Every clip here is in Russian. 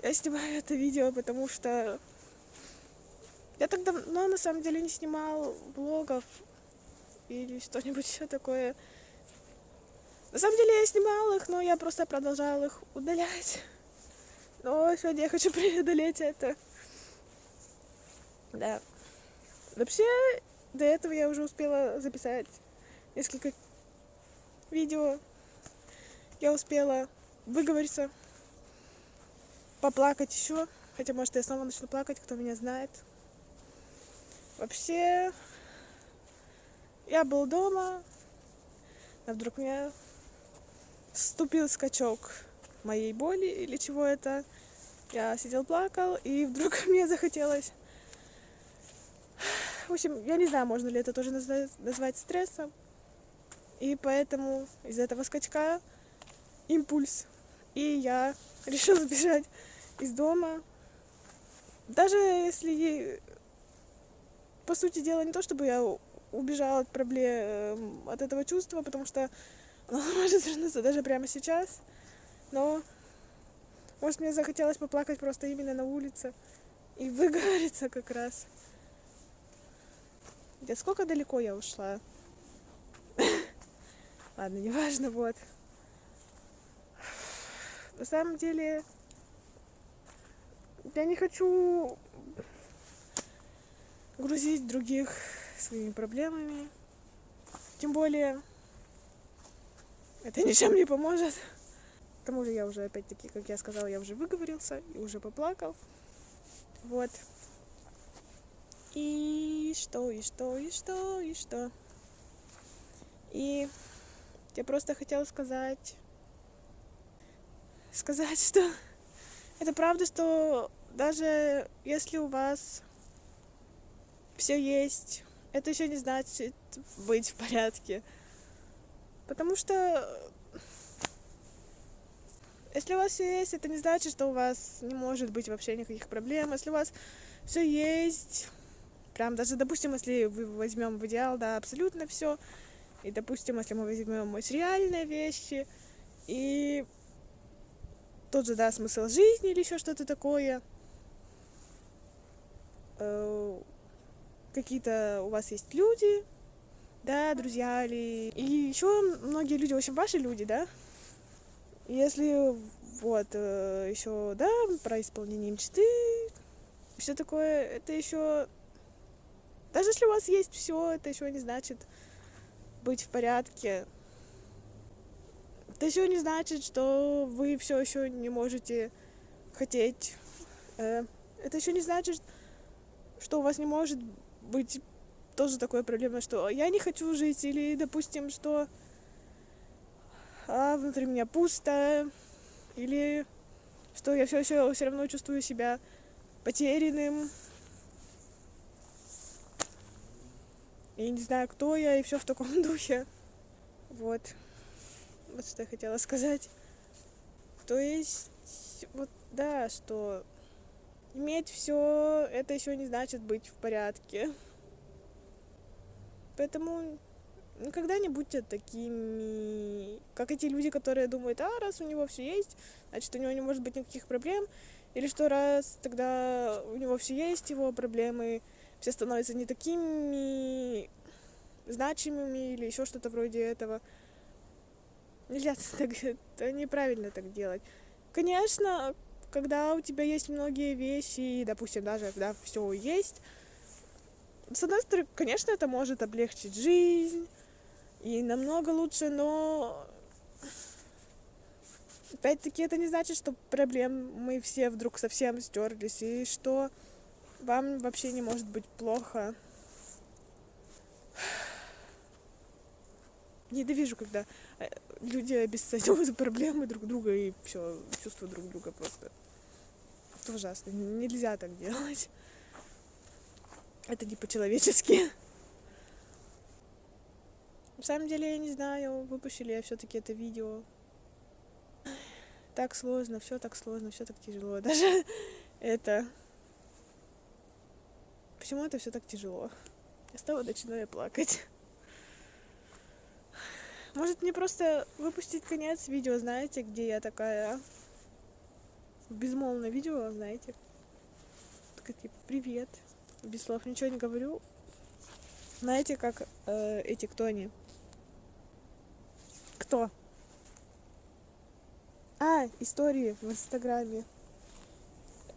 Я снимаю это видео, потому что я так давно на самом деле не снимал влогов или что-нибудь еще такое. На самом деле я снимал их, но я просто продолжала их удалять. Но сегодня я хочу преодолеть это. Да. Вообще, до этого я уже успела записать несколько видео. Я успела выговориться, поплакать еще. Хотя, может, я снова начну плакать, кто меня знает. Вообще, я был дома, а вдруг мне вступил скачок моей боли или чего это. Я сидел, плакал, и вдруг мне захотелось... В общем, я не знаю, можно ли это тоже назвать стрессом. И поэтому из этого скачка импульс. И я решила сбежать из дома. Даже если, по сути дела, не то, чтобы я убежала от проблем, от этого чувства, потому что оно может вернуться даже прямо сейчас. Но, может, мне захотелось поплакать просто именно на улице и выговориться как раз. Да сколько далеко я ушла? Ладно, неважно, вот. На самом деле, я не хочу грузить других своими проблемами. Тем более, это ничем не поможет. К тому же я уже, опять-таки, как я сказала, я уже выговорился и уже поплакал. Вот. И что. И я просто хотела сказать, что это правда, что даже если у вас все есть, это еще не значит быть в порядке. Потому что если у вас все есть, это не значит, что у вас не может быть вообще никаких проблем. Если у вас все есть, прям даже, допустим, если мы возьмем в идеал, да, абсолютно все, и, допустим, если мы возьмем материальные вещи, и тот же, да, смысл жизни или еще что-то такое, какие-то у вас есть люди, да, друзья, или... И еще многие люди, в общем, ваши люди, да. Если вот еще, да, про исполнение мечты, все такое, это еще... Даже если у вас есть все, это еще не значит быть в порядке. Это еще не значит, что вы все еще не можете хотеть. Это еще не значит, что у вас не может быть тоже такое проблема, что я не хочу жить, или, допустим, что внутри меня пусто, или что я все равно чувствую себя потерянным, и не знаю, кто я, и все в таком духе. Вот что я хотела сказать. То есть, вот да, что иметь все, это еще не значит быть в порядке. Поэтому никогда не будьте такими, как эти люди, которые думают, раз у него все есть, значит, у него не может быть никаких проблем. Или что раз тогда у него все есть, его проблемы все становятся не такими значимыми или еще что-то вроде этого. Нельзя так, это неправильно так делать. Конечно, когда у тебя есть многие вещи, и, допустим, даже когда все есть, с одной стороны, конечно, это может облегчить жизнь, и намного лучше, но опять-таки это не значит, что проблемы все вдруг совсем стерлись, и что вам вообще не может быть плохо. Ненавижу, когда люди обесценивают проблемы друг друга и все чувства друг друга просто. Это ужасно. Нельзя так делать. Это не по-человечески. На самом деле, я не знаю, выпущу ли я все-таки это видео. Так сложно, все так тяжело. Даже это... Почему это все так тяжело? Я снова начинаю плакать. Может, мне просто выпустить конец видео, знаете, где я такая... безмолвное видео, знаете. Такая, типа, привет. Без слов ничего не говорю. Знаете, как эти, кто они? Кто? Истории в Инстаграме.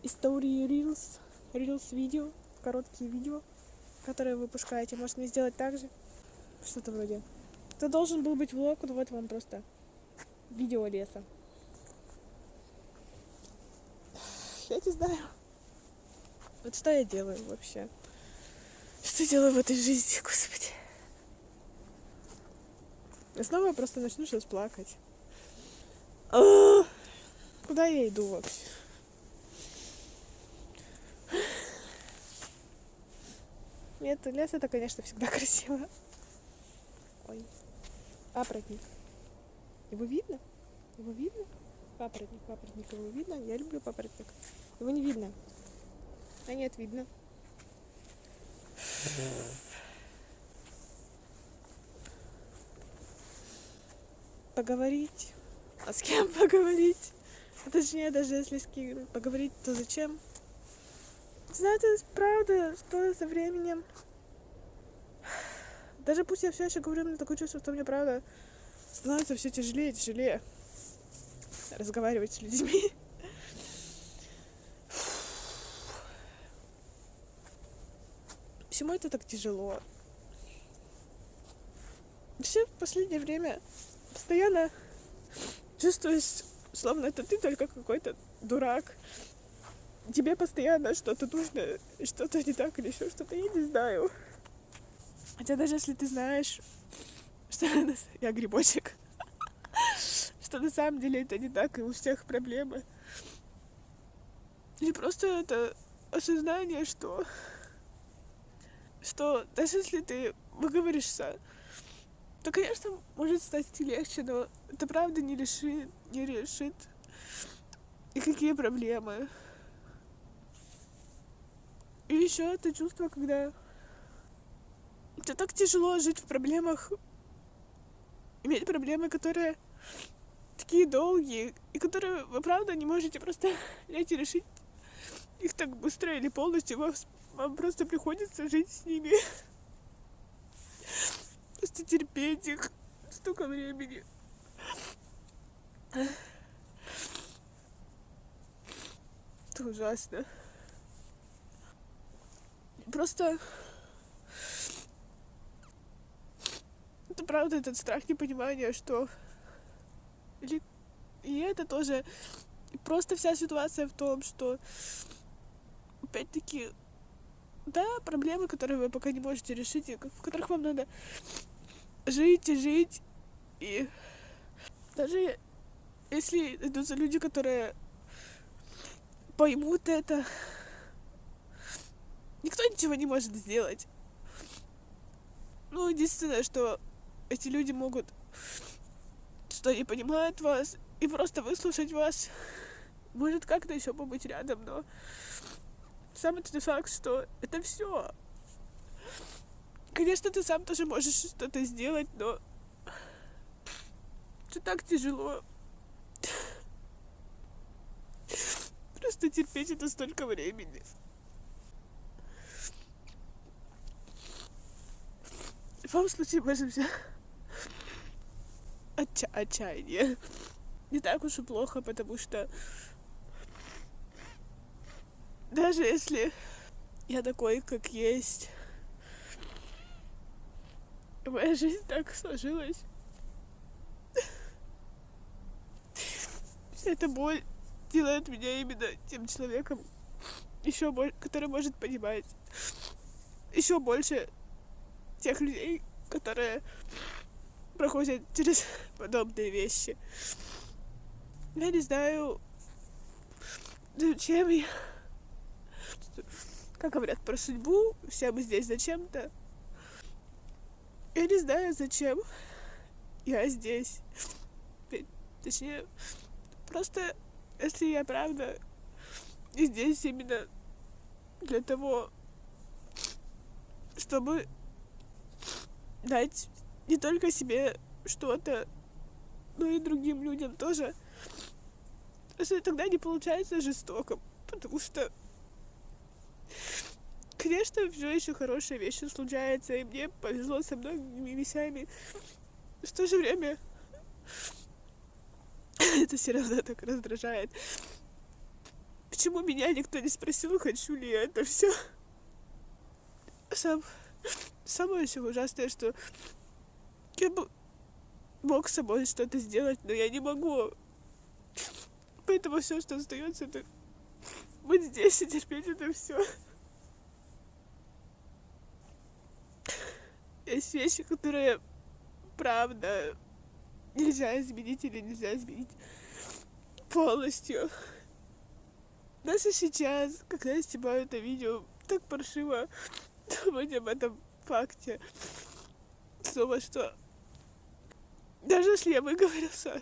Истории Reels. Reels видео. Короткие видео, которые вы выпускаете. Может, мне сделать так же? Что-то вроде. Это должен был быть влог, но вот вам просто видео леса. Я не знаю. Вот что я делаю вообще? Что делаю в этой жизни, господи? Я снова просто начну сейчас плакать. Куда я иду вообще? Нет, лес это, конечно, всегда красиво. Ой. Папоротник. Его видно? Его видно? Папоротник его видно? Я люблю папоротник. Его не видно. А нет, видно. Поговорить. А с кем поговорить? Точнее, даже если с кем поговорить, то зачем? Знаете, правда, что со временем... Даже пусть я все еще говорю, мне такое чувство, что мне правда становится все тяжелее и тяжелее разговаривать с людьми. Почему это так тяжело? Вообще в последнее время постоянно чувствуешь, словно это ты только какой-то дурак. Тебе постоянно что-то нужно, что-то не так или еще что-то, я не знаю. Хотя даже если ты знаешь, что я грибочек, что на самом деле это не так, и у всех проблемы. Или просто это осознание, что даже если ты выговоришься, то, конечно, может стать легче, но это правда не решит никакие проблемы. И еще это чувство, когда это так тяжело жить в проблемах, иметь проблемы, которые такие долгие, и которые вы правда не можете просто взять и решить их так быстро или полностью. Вам просто приходится жить с ними. Просто терпеть их столько времени. Это ужасно. Просто это правда этот страх непонимания, что и это тоже просто вся ситуация в том, что опять-таки да, проблемы, которые вы пока не можете решить, и в которых вам надо жить и жить. И даже если идутся люди, которые поймут это, никто ничего не может сделать. Ну, единственное, что эти люди могут, что они понимают вас, и просто выслушать вас, может как-то еще побыть рядом, но сам этот факт, что это все. Конечно, ты сам тоже можешь что-то сделать, но это так тяжело. Просто терпеть это столько времени. В любом случае, может быть, отчаяние не так уж и плохо, потому что даже если я такой, как есть, моя жизнь так сложилась, вся эта боль делает меня именно тем человеком, который может понимать еще больше тех людей, которые проходят через подобные вещи. Я не знаю, зачем я... Как говорят про судьбу, все мы здесь зачем-то. Я не знаю, зачем я здесь. Точнее, просто, если я правда здесь именно для того, чтобы дать не только себе что-то, но и другим людям тоже что тогда не получается жестоко, потому что, конечно, все еще хорошие вещи случаются, и мне повезло со многими вещами. В то же время это все равно так раздражает. Почему меня никто не спросил, хочу ли я это все? Самое еще ужасное, что я бы мог с собой что-то сделать, но я не могу. Поэтому все, что остается, это быть здесь и терпеть это все. Есть вещи, которые, правда, нельзя изменить или нельзя изменить полностью. Даже сейчас, когда я снимаю это видео, так паршиво думать об этом факте. Снова, что даже если я выговорился,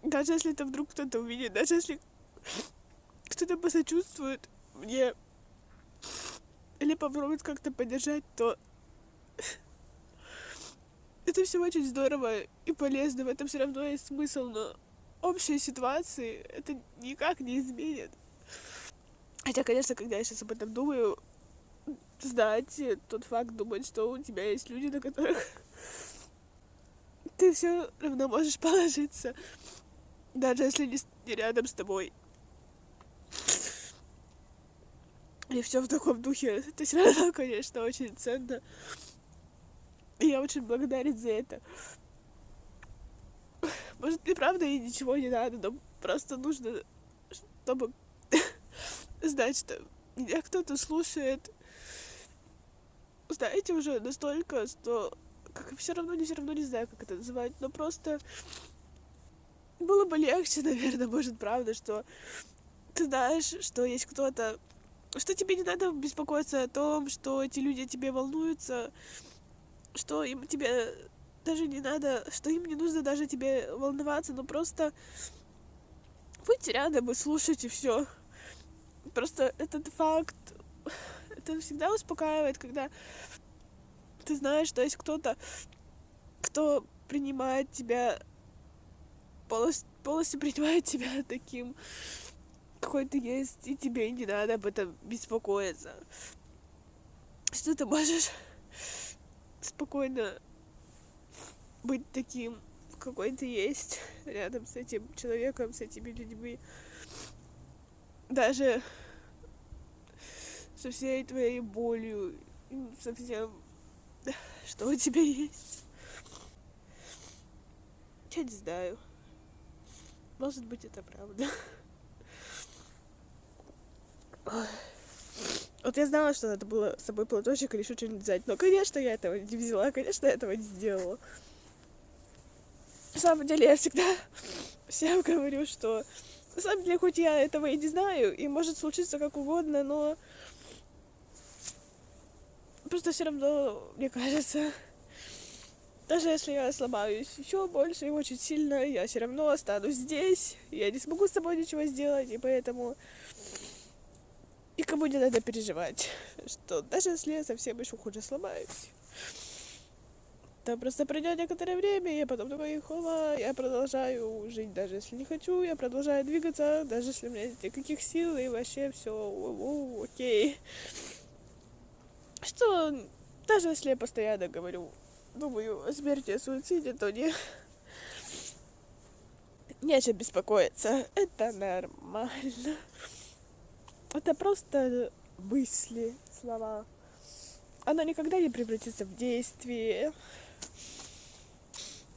даже если это вдруг кто-то увидит, даже если кто-то посочувствует мне или попробует как-то поддержать, то это все очень здорово и полезно, в этом все равно есть смысл, но общей ситуации это никак не изменит. Хотя, конечно, когда я сейчас об этом думаю, знать тот факт, думать, что у тебя есть люди, на которых ты все равно можешь положиться, даже если не рядом с тобой. И все в таком духе, это все равно, конечно, очень ценно. И я очень благодарен за это. Может, и правда и ничего не надо, но просто нужно, чтобы знать, что меня кто-то слушает. Знаете, уже настолько, что как все равно не знаю, как это называть, но просто было бы легче, наверное, может, правда, что ты знаешь, что есть кто-то, что тебе не надо беспокоиться о том, что эти люди тебе волнуются, что им тебе даже не надо, что им не нужно даже тебе волноваться, но просто быть рядом и слушать, и все. Просто этот факт, это всегда успокаивает, когда ты знаешь, что есть кто-то, кто принимает тебя, полностью принимает тебя таким, какой ты есть, и тебе не надо об этом беспокоиться. Что ты можешь спокойно быть таким, какой ты есть, рядом с этим человеком, с этими людьми. Даже со всей твоей болью, со всем, что у тебя есть. Я не знаю. Может быть, это правда. Вот я знала, что надо было с собой платочек или еще что-нибудь взять. Но, конечно, я этого не взяла, конечно, я этого не сделала. На самом деле, я всегда всем говорю, что на самом деле, хоть я этого и не знаю, и может случиться как угодно, но просто все равно, мне кажется, даже если я сломаюсь еще больше и очень сильно, я все равно останусь здесь, я не смогу с собой ничего сделать, и поэтому никому не надо переживать, что даже если я совсем еще хуже сломаюсь, то просто пройдет некоторое время, и я потом такой, хоба, я продолжаю жить, даже если не хочу, я продолжаю двигаться, даже если у меня нет никаких сил, и вообще все окей. Что даже если я постоянно думаю о смерти, о суициде, то не о чем беспокоиться. Это нормально. Это просто мысли, слова. Оно никогда не превратится в действие.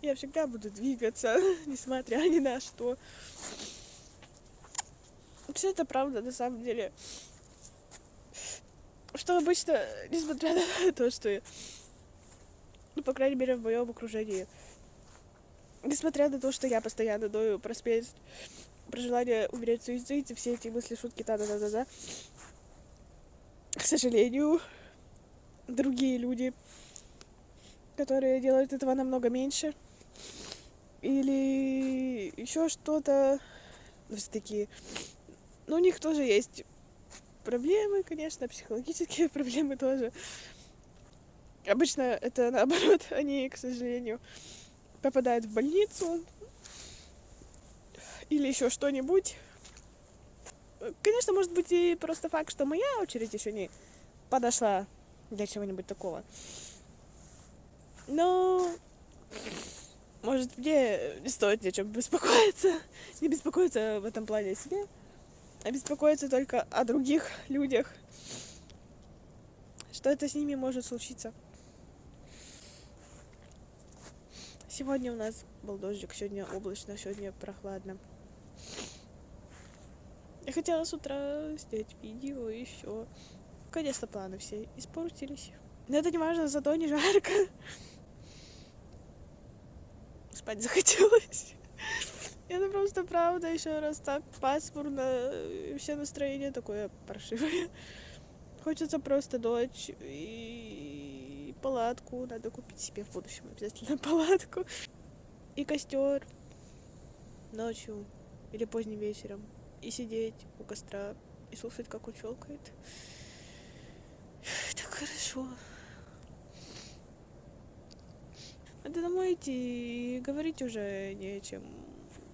Я всегда буду двигаться, несмотря ни на что. Все это правда, на самом деле. Что обычно, несмотря на то, что, ну, по крайней мере, в моем окружении, несмотря на то, что я постоянно дою про смерть, про желание умереть в суициде, все эти мысли, шутки, та-да-да-да-да, к сожалению, другие люди, которые делают этого намного меньше, или еще что-то, такие, ну, у них тоже есть проблемы, конечно, психологические проблемы тоже. Обычно это наоборот, они, к сожалению, попадают в больницу, или еще что-нибудь. Конечно, может быть и просто факт, что моя очередь еще не подошла для чего-нибудь такого. Но, может, мне не стоит ни о чем беспокоиться. Не беспокоиться в этом плане о себе, а беспокоиться только о других людях. Что это с ними может случиться. Сегодня у нас был дождик, сегодня облачно, сегодня прохладно. Я хотела с утра снять видео и все. Конечно, планы все испортились. Но это не важно, зато не жарко. Спать захотелось. Это просто правда, еще раз так пасмурно, и все настроение такое паршивое. Хочется просто ночь и палатку. Надо купить себе в будущем обязательно палатку. И костер ночью или поздним вечером. И сидеть у костра и слушать, как он щелкает. Так хорошо. Надо домой идти и говорить уже не о чем.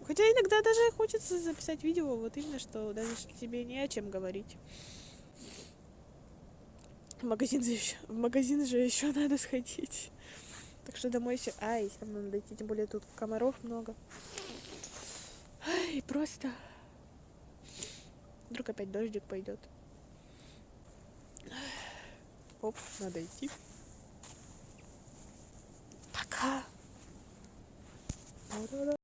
Хотя иногда даже хочется записать видео, вот именно что даже тебе не о чем говорить. В магазин же еще надо сходить. Так что домой еще... Ай, там надо дойти, тем более тут комаров много. Ай, просто... Вдруг опять дождик пойдет. Оп, надо идти. Пока.